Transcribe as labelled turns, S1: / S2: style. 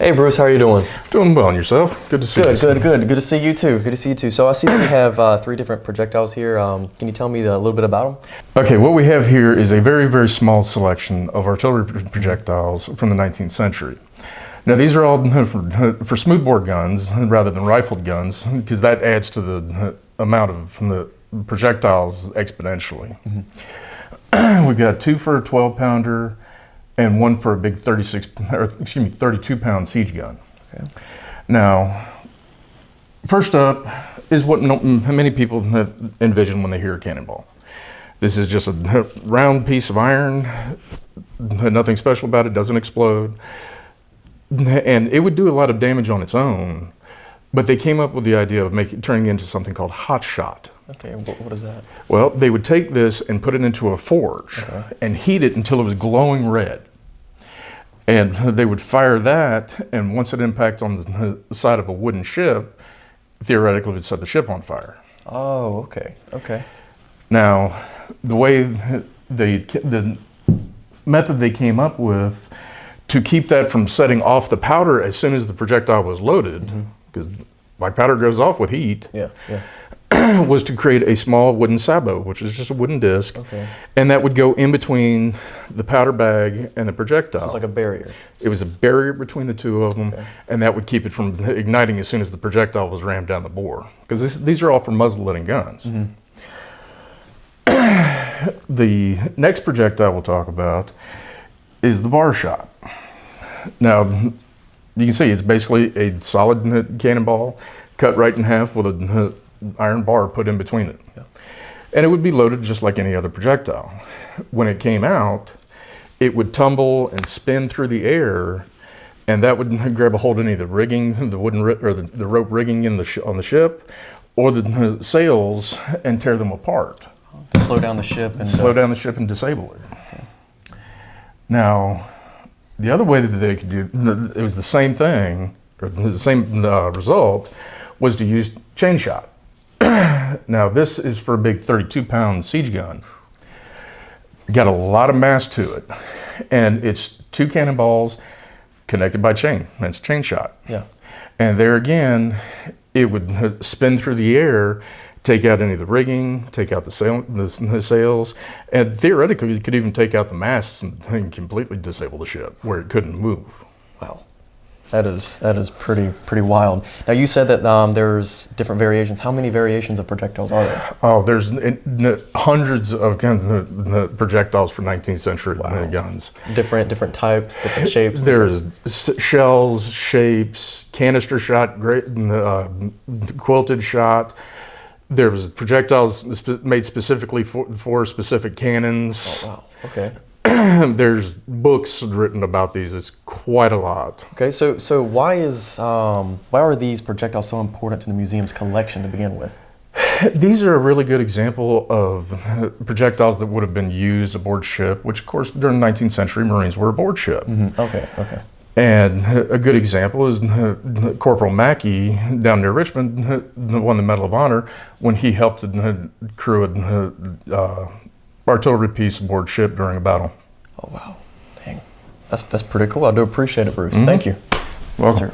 S1: Hey Bruce, how are you doing?
S2: Doing well, and yourself? Good to see you.
S1: Good to see you too. Good to see you too. So I see that we have 3 different projectiles here. Can you tell me a little bit about them?
S2: Okay, what we have here is a very, very small selection of artillery projectiles from the 19th century. Now these are all for smoothbore guns rather than rifled guns, because that adds to the amount of the projectiles exponentially. Mm-hmm. We've got 2 for a 12-pounder and 1 for a big 32-pound siege gun. Okay. Now, first up is what many people envision when they hear a cannonball. This is just a round piece of iron, nothing special about it, doesn't explode, and it would do a lot of damage on its own, but they came up with the idea of turning it into something called hot shot.
S1: Okay, what is that?
S2: Well, they would take this and put it into a forge and heat it until it was glowing red. And they would fire that, and once it impacted on the side of a wooden ship, theoretically it would set the ship on fire.
S1: Oh, okay.
S2: Now, the way the method they came up with to keep that from setting off the powder as soon as the projectile was loaded, because black powder goes off with heat, was to create a small wooden sabot, which is just a wooden disc, and that would go in between the powder bag and the projectile.
S1: So it's like a barrier.
S2: It was a barrier between the two of them, and that would keep it from igniting as soon as the projectile was rammed down the bore, because these are all for muzzle-loading guns. The next projectile we'll talk about is the bar shot. Now, you can see it's basically a solid cannonball cut right in half with a iron bar put in between it. And it would be loaded just like any other projectile. When it came out, it would tumble and spin through the air, and that would grab a hold of any of the rigging, the wooden or the rope rigging on the ship, or the sails, and tear them apart.
S1: To slow down the ship and
S2: disable it. Now, the other way that they could do it was the same thing, or the same result, was to use chain shot. Now, this is for a big 32-pound siege gun. Got a lot of mass to it, and it's 2 cannonballs connected by chain. That's chain shot. And there again, it would spin through the air, take out any of the rigging, take out the sails, and theoretically, you could even take out the masts and completely disable the ship where it couldn't move.
S1: Wow. That is pretty wild. Now you said that there's different variations. How many variations of projectiles are there? Oh,
S2: there's hundreds of projectiles for 19th century guns.
S1: Different types, different shapes.
S2: There's shells, shapes, canister shot, quilted shot. There was projectiles made specifically for specific cannons.
S1: Oh wow. Okay.
S2: There's books written about these. It's quite a lot.
S1: Okay, so why are these projectiles so important to the museum's collection to begin with?
S2: These are a really good example of projectiles that would have been used aboard ship, which of course during the 19th century Marines were aboard ship.
S1: Okay.
S2: And a good example is Corporal Mackey down near Richmond won the Medal of Honor when he helped crew an artillery piece aboard ship during a battle.
S1: Oh wow, dang, that's pretty cool. I do appreciate it, Bruce. Thank you.
S2: Welcome.
S1: Yes, sir.